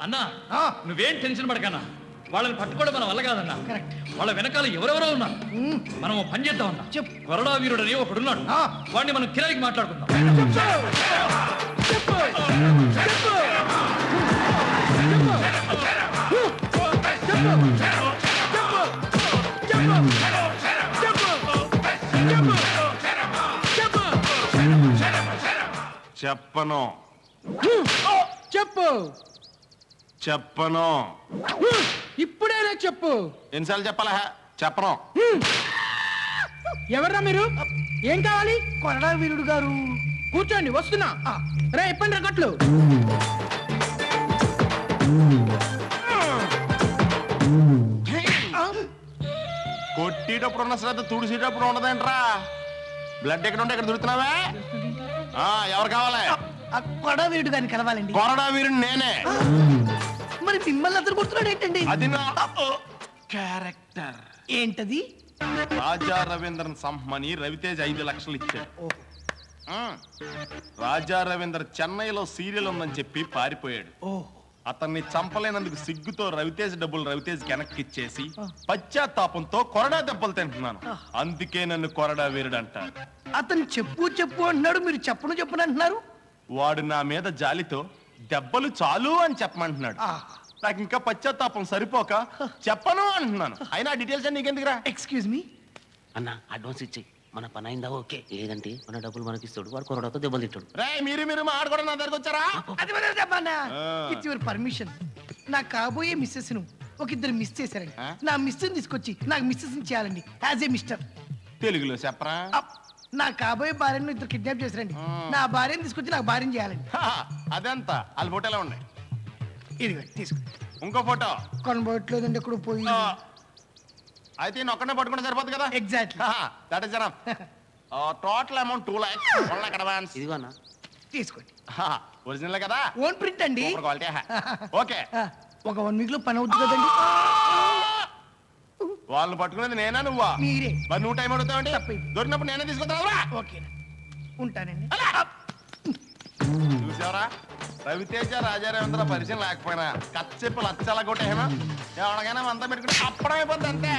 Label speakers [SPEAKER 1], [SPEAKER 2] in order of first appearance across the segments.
[SPEAKER 1] అన్నా నువ్వేం టెన్షన్ పడకన్నా, వాళ్ళని పట్టుకోవడం మన వల్ల కాదన్నా. వాళ్ళ వెనకాల ఎవరెవరో ఉన్నారు. మనం పని చేద్దాం అన్నా. వరడా వీరుడు అని ఒకడున్నాడు, వాడిని మనం కిరాయికి మాట్లాడుకుందాం.
[SPEAKER 2] చెప్పను
[SPEAKER 3] చెప్పు
[SPEAKER 2] చెప్పను
[SPEAKER 3] ఇప్పుడేనా చెప్పు.
[SPEAKER 2] ఎన్నిసార్లు చెప్పాలా? చెప్పను.
[SPEAKER 3] ఎవర్రా మీరు? ఏం కావాలి?
[SPEAKER 4] కొరడా వీరుడు గారు.
[SPEAKER 3] కూర్చోండి, వస్తున్నా. రే ఇప్పండి రకట్లు.
[SPEAKER 2] కొట్టేటప్పుడు ఉన్న శ్రద్ధ తుడిసేటప్పుడు ఉండదేంట్రా? బ్లడ్ ఎక్కడ ఉంటే ఎక్కడ దొరుకుతున్నావే? ఎవరు కావాలి?
[SPEAKER 4] కొరడా వీరుడు గారిని కలవాలండి.
[SPEAKER 2] కొరడా వీరుడు నేనే.
[SPEAKER 4] మరి మిమ్మల్ని అతను కొడుతున్నాడు ఏంటండి?
[SPEAKER 2] అది నా క్యారెక్టర్.
[SPEAKER 4] ఏంటది?
[SPEAKER 2] రాజా రవీంద్రన్ సంహమని రవితేజ్ 5 లక్షలు ఇచ్చాడు. రాజా రవీంద్ర చెన్నైలో సీరియల్ ఉందని చెప్పి పారిపోయాడు. అతన్ని చంపలేనందుకు సిగ్గుతో రవితేజ్ డబ్బులు రవితేజ్ వెనక్కి ఇచ్చేసి పశ్చాత్తాపంతో కొరడా దెబ్బలు తింటున్నాను. అందుకే నన్ను కొరడా వీరుడు అంటారు.
[SPEAKER 4] అతను చెప్పు చెప్పు అంటున్నాడు, మీరు చెప్పును చెప్పును అంటున్నారు.
[SPEAKER 2] వాడు నా మీద జాలితో దెబ్బలు చాలు అని చెప్పమంటున్నాడు. నాకు ఇంకా పశ్చాత్తాపం సరిపోక చెప్పను అంటున్నాను. అయినా డీటెయిల్స్ అన్ని నీకెందుకురా?
[SPEAKER 4] ఎక్స్క్యూజ్ మీ
[SPEAKER 5] అన్న, అడ్వాన్స్ ఇచ్చి మన పని అయిందా ఓకే, లేదంటే మన డబ్బులు మనకి ఇస్తాడు, వాడు కొరడాతో దెబ్బలు తింటాడు.
[SPEAKER 2] రే మీరు ఆడుకోవడం నా దగ్గరకు వచ్చారా?
[SPEAKER 4] అది మన చెప్పన్నా. It's your permission. నా కాబోయే మిస్సెస్ ను ఒక ఇద్దరు మిస్ చేశారండి. నా మిస్సెస్ తీసుకొచ్చి నాకు మిస్సెస్ చేయాలండి యాజ్ ఏ మిస్టర్.
[SPEAKER 2] తెలుగులో చెప్పరా?
[SPEAKER 4] నా కాబోయే భార్యను ఇద్దరు కిడ్నాప్ చేశారండి. నా భార్యను తీసుకొచ్చి నాకు భార్యను చేయాలండి.
[SPEAKER 2] అదంత వాళ్ళ ఫోటోలో ఉన్నాయి.
[SPEAKER 4] ఇది తీసుకో.
[SPEAKER 2] ఇంకో ఫోటో
[SPEAKER 4] కొనబోట్లేదండి, ఎక్కడ పోయి.
[SPEAKER 2] అయితే నేను ఒక్కడే పట్టుకుంటే సరిపోతుంది కదా?
[SPEAKER 4] Exactly.
[SPEAKER 2] That is total amount 2 lakhs. 1 lakh advance.
[SPEAKER 5] ఇదిగో అన్న,
[SPEAKER 4] తీసుకోండి.
[SPEAKER 2] ఒరిజినల్ కదా?
[SPEAKER 4] ఓన్ ప్రింట్ అండి.
[SPEAKER 2] క్వాలిటీ. ఓకే,
[SPEAKER 4] ఒక 1 week లో పని అవుతుంది కదండి.
[SPEAKER 2] వాళ్ళని పట్టుకునేది నేనా నువ్వా?
[SPEAKER 4] మీరే.
[SPEAKER 2] మరి నువ్వు టైం అడుగుతావండి.
[SPEAKER 4] తప్పైంది.
[SPEAKER 2] దొరికినప్పుడు నేనే తీసుకుంటావా?
[SPEAKER 4] ఓకే, ఉంటానండి.
[SPEAKER 2] చూసావరా, రవితేజ రాజా రవీంద్ర పరిచయం లేకపోయినా కచ్చెప్పు లచ్చలా కొట్టేనా? ఎవరికైనా అంతా పెట్టుకుంటే అప్పుడే అయిపోద్ది అంతే.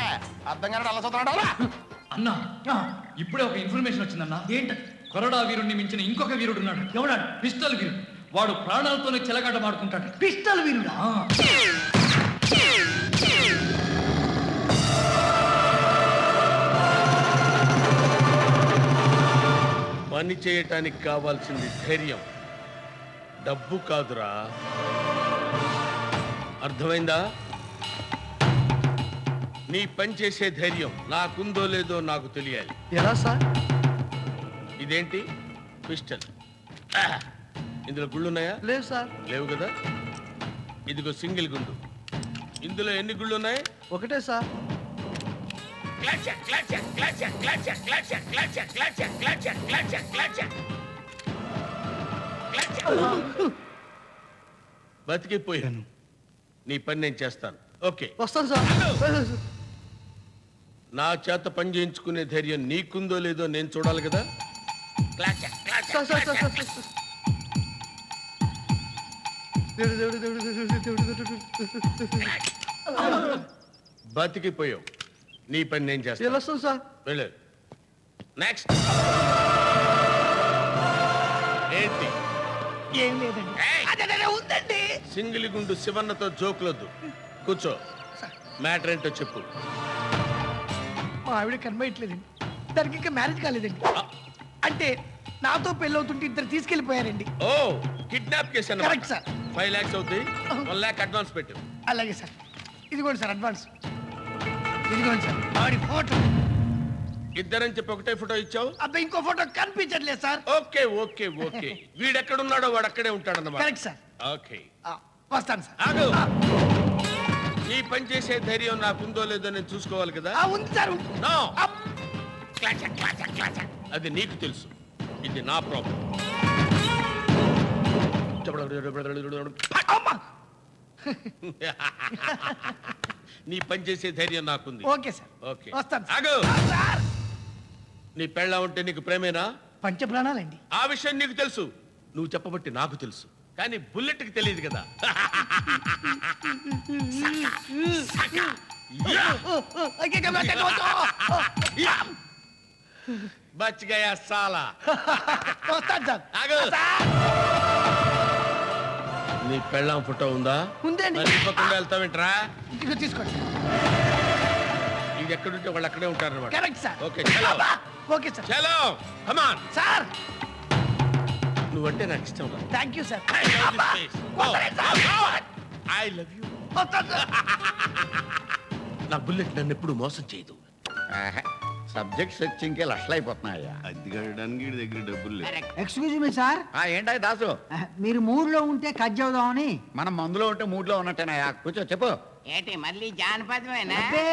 [SPEAKER 2] అర్థం కానీ అలా చూస్తున్నాడు.
[SPEAKER 1] అన్నా ఇప్పుడే ఒక ఇన్ఫర్మేషన్ వచ్చిందన్నా.
[SPEAKER 4] ఏంటది?
[SPEAKER 1] కొరడా వీరుణ్ణి మించిన ఇంకొక వీరుడు ఉన్నాడు. ఎవడాడు? పిస్టల్ వీరుడు. వాడు ప్రాణాలతోనే చెలగాట మాడుకుంటాడు.
[SPEAKER 4] పిస్టల్ వీరుడా?
[SPEAKER 6] పని చేయటానికి కావాల్సింది ధైర్యం, డబ్బు కాదురా. అర్థమైందా? నీ పని చేసే ధైర్యం నాకుందో లేదో నాకు తెలియాలి.
[SPEAKER 4] ఎలా సార్?
[SPEAKER 6] ఇదేంటి పిస్టల్? ఇందులో గుళ్ళున్నాయా?
[SPEAKER 4] లేదు సార్.
[SPEAKER 6] లేవు కదా. ఇదిగో సింగిల్ గుండు. ఇందులో ఎన్ని గుళ్ళు ఉన్నాయి?
[SPEAKER 4] ఒకటే సార్.
[SPEAKER 6] బతికిపోయాను. నీ పని నేను చేస్తాను. ఓకే,
[SPEAKER 4] వస్తాను సార్.
[SPEAKER 6] నా చేత పని చేయించుకునే ధైర్యం నీకుందో లేదో నేను చూడాలి కదా.
[SPEAKER 4] Sir, sir, sir, sir, sir.
[SPEAKER 6] బతికిపోయావు. నీ పని నేను చేస్తాను.
[SPEAKER 4] ఎలా వస్తాను సార్?
[SPEAKER 6] వెళ్ళు. నెక్స్ట్. ఏంటి?
[SPEAKER 4] ఏం లేదండి. అదే ఉందండి.
[SPEAKER 6] సింగిల్ గుండు శివన్నతో జోకులొద్దు. కూర్చో. మ్యాటర్ ఏంటో చెప్పు.
[SPEAKER 4] మా ఆవిడ కనబడట్లేదండి. దానికి ఇంకా మ్యారేజ్ కాలేదండి. అంటే నాతో పెళ్ళవుతుంటే ఇద్దరు తీసుకెళ్లిపోయారండి.
[SPEAKER 6] ఓ, కిడ్నాప్ చేశాను.
[SPEAKER 4] Correct sir.
[SPEAKER 6] 5 lakhs అవుతుంది. 1 lakh అడ్వాన్స్ పెట్టు.
[SPEAKER 4] అలాగే సార్. ఇదిగోండి సార్ అడ్వాన్స్. ఇదిగోండి సార్ ఆవిడ ఫోటో.
[SPEAKER 6] ఇద్దరని చెప్పి ఒకటే ఫోటో ఇచ్చావు.
[SPEAKER 4] అబ్బాయి ఇంకో ఫోటో కనిపించట్లేదు సార్.
[SPEAKER 6] Okay okay okay. వీడెక్కడున్నాడో వాడు అక్కడే ఉంటాడన్నమాట.
[SPEAKER 4] Correct sir.
[SPEAKER 6] ఓకే,
[SPEAKER 4] వస్తాను సార్.
[SPEAKER 6] ఆగు. నీ పని చేసే ధైర్యం నాకుందో లేదో నేను చూసుకోవాలి కదా.
[SPEAKER 4] ఉంది సార్.
[SPEAKER 6] నో. అది నీకు తెలుసు, ఇది నా ప్రాబ్లం. నీ పని చేసే ధైర్యం నాకుంది.
[SPEAKER 4] Okay sir.
[SPEAKER 6] ఓకే,
[SPEAKER 4] వస్తాను
[SPEAKER 6] ఆగు.
[SPEAKER 4] సార్.
[SPEAKER 6] నీ పెళ్ళ ఉంటే నీకు ప్రేమేనా?
[SPEAKER 4] పంచ ప్రాణాలండి.
[SPEAKER 6] ఆ విషయం నీకు తెలుసు, నువ్వు చెప్పబట్టి నాకు తెలుసు. కానీ బుల్లెట్ కి తెలియదు కదా. బచ్ గయా సాలా.
[SPEAKER 4] వస్తాను సార్.
[SPEAKER 6] ఆగు. నీ పెళ్ళాం ఫోటో ఉందా?
[SPEAKER 4] ఉందండి.
[SPEAKER 6] మరి ఇవ్వకుండా వెళ్తావేంట్రా?
[SPEAKER 4] ఇదిగో తీసుకోండి.
[SPEAKER 6] ఇది ఎక్కడుంటే వాళ్ళు అక్కడే ఉంటారు అనమాట.
[SPEAKER 4] Correct sir.
[SPEAKER 6] ఓకే చలో.
[SPEAKER 4] Okay sir.
[SPEAKER 6] చలో కమాన్.
[SPEAKER 4] సార్
[SPEAKER 6] నువ్వంటే నాకు ఇష్టం రా.
[SPEAKER 4] Thank you sir.
[SPEAKER 6] I love you.
[SPEAKER 4] వస్తాను సార్.
[SPEAKER 6] నా బుల్లెట్ నన్ను ఎప్పుడు మోసం చేయదు.
[SPEAKER 7] సబ్జెక్ట్ సెర్చింగ్కి లక్షలు అయిపోతున్నాయా?
[SPEAKER 2] అద్దె కట్టడానికి వీడి దగ్గర డబ్బులు లేవు.
[SPEAKER 8] ఎక్స్క్యూజ్ మీ సార్,
[SPEAKER 7] ఏంటా దాసు,
[SPEAKER 8] మీరు మూడ్లో ఉంటే కట్ చేద్దామని.
[SPEAKER 7] మనం మందులో ఉంటే మూడ్లో ఉన్నట్టేనాయా? కూర్చో చెప్పు.
[SPEAKER 9] ఏంటి మళ్ళీ జానపదమేనా?
[SPEAKER 8] అబ్బే,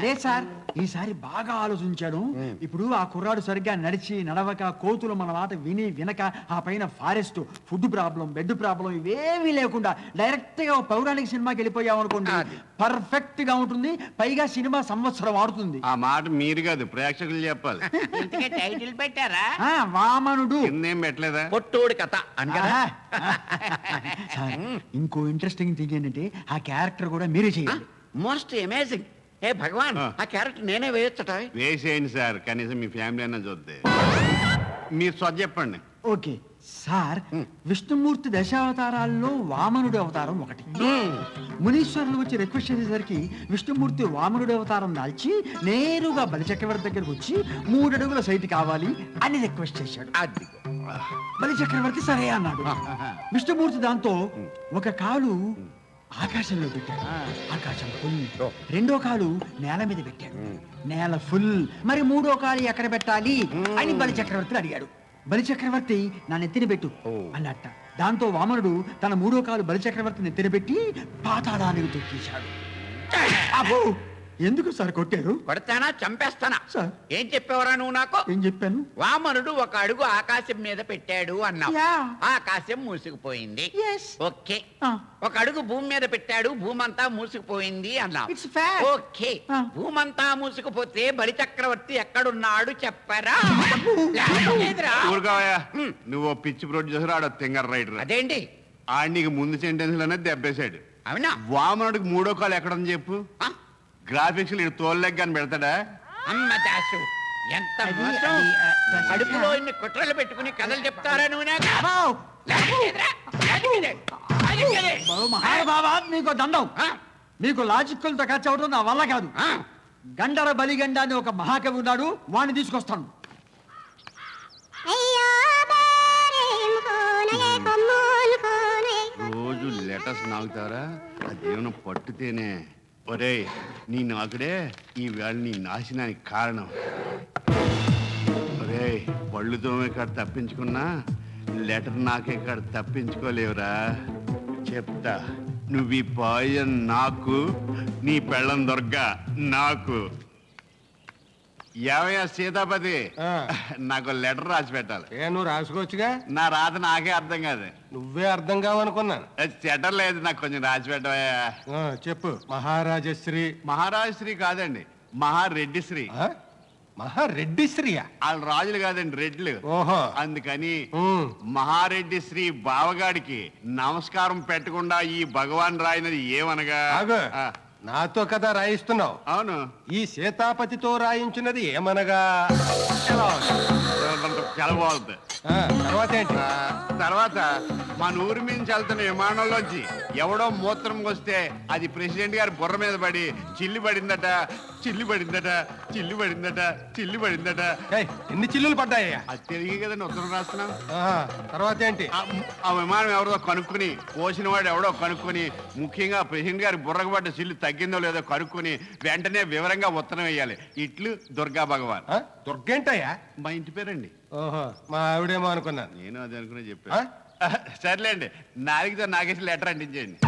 [SPEAKER 8] లేదు సార్, ఈసారి బాగా ఆలోచించాను. ఇప్పుడు ఆ కుర్రాడు సరిగ్గా నడిచి నడవక, కోతులు మన మాట విని వినక, ఆ పైన forest, food problem, bed problem ఇవేమీ లేకుండా డైరెక్ట్ గా పౌరాణిక సినిమాకి వెళ్ళిపోయామనుకోండి, పర్ఫెక్ట్ గా ఉంటుంది. పైగా సినిమా సంవత్సరం ఆడుతుంది.
[SPEAKER 2] ఆ మాట మీరు కాదు, ప్రేక్షకులు చెప్పాలి.
[SPEAKER 9] ఇంతకే టైటిల్ పెట్టారా?
[SPEAKER 8] వామనుడు.
[SPEAKER 2] కిందేం పెట్టలేదా?
[SPEAKER 7] పొట్టోడి కథ అని కదా.
[SPEAKER 8] సార్, ఇంకో ఇంట్రెస్టింగ్ థింగ్ ఏంటంటే ఆ క్యారెక్టర్ కూడా మీరే చేయాలి.
[SPEAKER 7] Most amazing. ఏ భగవాన్, ఆ క్యారెక్టర్ నేనే వేయొచ్చట.
[SPEAKER 2] వేసేయండి సార్, కనీసం మీ ఫ్యామిలీ అన్న చూద్దే. మీరు స్వచ్ఛ చెప్పండి.
[SPEAKER 8] ఓకే సార్, విష్ణుమూర్తి దశావతారాల్లో వామనుడి అవతారం ఒకటి. మునీశ్వరులు వచ్చి రిక్వెస్ట్ చేసేసరికి విష్ణుమూర్తి వామనుడి అవతారం దాల్చి నేరుగా బలిచక్రవర్తి దగ్గరకు వచ్చి 3 అడుగుల సైట్ కావాలి అని రిక్వెస్ట్ చేశాడు.
[SPEAKER 7] అది
[SPEAKER 8] బలిచక్రవర్తి సరే అన్నాడు. విష్ణుమూర్తి దాంతో ఒక కాలు ఆకాశంలో పెట్టాడు, ఆకాశం ఫుల్. రెండో కాలు నేల మీద పెట్టాడు, నేల ఫుల్. మరి 3వ కాలు ఎక్కడ పెట్టాలి అని బలిచక్రవర్తిని అడిగాడు. బలిచక్రవర్తి నా నెత్తిన పెట్టు అన్నట్ట. దాంతో వామనుడు తన 3వ కాలు బలిచక్రవర్తి నెత్తిన పెట్టి పాతాళానికి తొక్కేశాడు. అబ్బో, ఎందుకు సార్ కొట్టారు?
[SPEAKER 7] కొడతానా చంపేస్తానా?
[SPEAKER 8] సార్.
[SPEAKER 7] ఏం చెప్పేవరా నువ్వు నాకు?
[SPEAKER 8] ఏం చెప్పాను?
[SPEAKER 7] వామనుడు ఒక అడుగు ఆకాశం మీద పెట్టాడు అన్నావు.
[SPEAKER 8] యా.
[SPEAKER 7] ఆకాశం మూసుకుపోయింది.
[SPEAKER 8] Yes.
[SPEAKER 7] ఓకే.
[SPEAKER 8] ఆ.
[SPEAKER 7] ఒక అడుగు భూమి మీద పెట్టాడు, భూమంతా మూసుకుపోయింది అన్నావు.
[SPEAKER 8] It's fact.
[SPEAKER 7] ఓకే.
[SPEAKER 8] ఆ.
[SPEAKER 7] భూమంతా మూసుకుపోతే బలిచక్రవర్తి ఎక్కడున్నాడు చెప్పరా? లేదురా.
[SPEAKER 2] ఊరుకోవయ్యా, నువ్వు ఓ పిచ్చి ప్రొడ్యూసర్, ఆడ తింగర్ రైటర్.
[SPEAKER 7] అదేంటి?
[SPEAKER 2] ఆడికి ముందు సెంటెన్స్ లోనే దెబ్బేశాడు.
[SPEAKER 7] అవునా?
[SPEAKER 2] వామనుడికి 3వ కాలు ఎక్కడని చెప్పు.
[SPEAKER 7] ఆ?
[SPEAKER 2] గ్రాఫిక్స్ ఇటు తోలెగ్ అని పెడతాడా?
[SPEAKER 7] అమ్మ దాసు, ఎంత మోసం. కడుపులో ఇన్ని కుట్రలు పెట్టుకుని కథలు చెప్తారా నువ్వు నాకు? లేదురా. అది
[SPEAKER 8] మహానుభావా, మీకు దండం.
[SPEAKER 7] ఆ?
[SPEAKER 8] మీకు లాజిక్కులతో ఖర్చు అవడం నా వల్ల కాదు.
[SPEAKER 7] ఆ?
[SPEAKER 8] గండర బలిగండ అని ఒక మహాకవి ఉన్నాడు, వాడిని తీసుకొస్తాను.
[SPEAKER 2] రోజు లెటర్స్ నాకుతారా? అదేమన్నా పట్టుతేనే. ఒరే, నీ నాకుడే ఈ వేళ నీ నాశనానికి కారణం. ఒరే, పళ్ళు తోమే కాడ తప్పించుకున్నా లెటర్ నాకే కాడ తప్పించుకోలేవురా. చెప్తా, నువ్వు ఈ పాయిజన్ నాకు, నీ పెళ్ళం దొర్గా నాకు. ఏమయ్యా సీతాపతి, నాకు లెటర్ రాసి పెట్టాలి.
[SPEAKER 6] నువ్వు రాసుకోవచ్చుగా.
[SPEAKER 2] నా రాత నాకే అర్థం కాదు.
[SPEAKER 6] నువ్వే అర్థం కావనుకున్నాను.
[SPEAKER 2] చెటర్ లేదు, నాకు కొంచెం రాసి పెట్టవయ్యా.
[SPEAKER 6] చెప్పు. మహారాజశ్రీ.
[SPEAKER 2] మహారాజశ్రీ కాదండి, మహారెడ్డి శ్రీ.
[SPEAKER 6] మహారెడ్డి శ్రీయా?
[SPEAKER 2] వాళ్ళు రాజులు కాదండి, రెడ్లు.
[SPEAKER 6] ఓహో.
[SPEAKER 2] అందుకని మహారెడ్డి శ్రీ బావగాడికి నమస్కారం పెట్టకుండా ఈ భగవాన్ రాయినది ఏమనగా.
[SPEAKER 6] ఆగు.
[SPEAKER 2] ఆ,
[SPEAKER 6] నాతో కదా రాయిస్తున్నావు.
[SPEAKER 2] అవును.
[SPEAKER 6] ఈ సీతాపతితో రాయించినది ఏమనగా.
[SPEAKER 2] చాలా బాగుంది.
[SPEAKER 6] తర్వాత ఏంటి?
[SPEAKER 2] తర్వాత మన ఊరి నుంచి వెళ్తున్న విమానంలోంచి ఎవడో మూత్రం వస్తే అది ప్రెసిడెంట్ గారి బుర్ర మీద పడి చిల్లి పడిందట, చిల్లి పడిందట, చిల్లి పడిందట, చిల్లి పడిందట.
[SPEAKER 6] ఎన్ని చిల్లులు పడ్డాయ్యా?
[SPEAKER 2] అది తెలియ కదండి ఉత్తరం రాస్తున్నాం.
[SPEAKER 6] తర్వాత ఏంటి?
[SPEAKER 2] ఆ విమానం ఎవడో కనుక్కొని, పోసిన వాడు ఎవడో కనుక్కొని, ముఖ్యంగా ప్రెసిడెంట్ గారి బుర్రకు పడ్డ చిల్లు తగ్గిందో లేదో కనుక్కొని వెంటనే వివరంగా ఉత్తరం వేయాలి. ఇట్లు దుర్గా భగవాన్.
[SPEAKER 6] దుర్గేంటయ్యా?
[SPEAKER 2] మా ఇంటి పేరండి.
[SPEAKER 6] ఓహో, మా ఆవిడేమో అనుకున్నాను.
[SPEAKER 2] నేను అది అనుకునే చెప్పా. సర్లేండి, నాలుగుతో నాగేసి లెటర్ అంటించేయండి.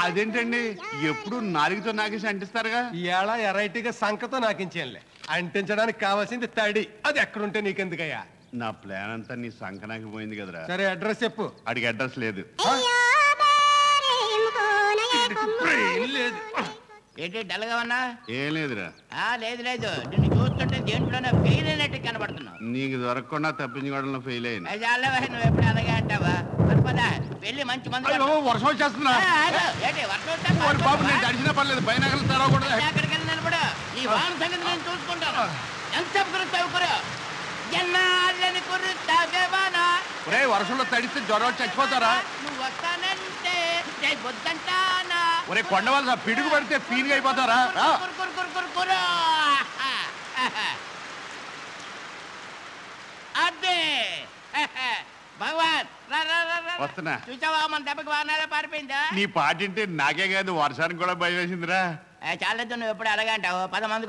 [SPEAKER 2] అదేంటండి, ఎప్పుడు నాలుగుతో నాగేసి అంటిస్తారుగా?
[SPEAKER 6] ఇవాళ ఎరైటీగా సంకతో నాకించేయంలే. అంటించడానికి కావాల్సింది తడి. అది ఎక్కడుంటే నీకెందుకయ్యా?
[SPEAKER 2] నా ప్లాన్ అంతా నీ సంకనాకి పోయింది కదరా.
[SPEAKER 6] సరే, అడ్రస్ చెప్పు.
[SPEAKER 2] అడిగి అడ్రస్ లేదు.
[SPEAKER 1] లేదు
[SPEAKER 9] ఏంటి డల్గా ఉన్నా
[SPEAKER 10] ఏం లేదురా,
[SPEAKER 9] లేదు లేదు నిన్ను చూస్తుంటే దేంట్లోనే ఫెయిల్ అయినట్టు కనబడుతున్నావు
[SPEAKER 10] నీకు దొరకకుండా తప్పించుకోవడంలో ఫెయిల్ అయింది.
[SPEAKER 9] చాలవా నువ్వు ఎప్పుడు అలాగే అంటావా పదా వెళ్ళి మంచి మంది
[SPEAKER 10] అయ్యో, వర్షం వచ్చేస్తుందా?
[SPEAKER 9] ఏంటి వర్షం వస్తే
[SPEAKER 10] ఓరి బాబు, నేను తడిచినా పర్లేదు, పైన తెరవకూడదు.
[SPEAKER 9] ఎక్కడికి వెళ్ళి నిలబడు ఈ వాన సంగతి నేను చూసుకుంటాను ఎంత కురుస్తావు కురు ఎన్నాళ్ళని కురుస్తావే వాన
[SPEAKER 10] ఒరేయ్, వర్షంలో తడిస్తే జ్వరం వచ్చి చచ్చిపోతారా?
[SPEAKER 9] నువ్వు వస్తానంటే జై బుద్ధంటానా
[SPEAKER 10] ఒరే కొండవాళ్ళ పిడుగు పడితే ఫీల్గా అయిపోతారా? రా.
[SPEAKER 9] కురు కురు కురు కురు కురు అదే భగవాన్ రా రా రా రా.
[SPEAKER 10] వస్తున్నా.
[SPEAKER 9] చూసావా మన దెబ్బకి వానాలే పారిపోయిందా
[SPEAKER 10] నీ పాటింటే నాకే కాదు వర్షానికి కూడా భయం వేసిందిరా.
[SPEAKER 9] చాలేదు నువ్వు ఎప్పుడు అలాగే అంటావు 10 మంది కూడా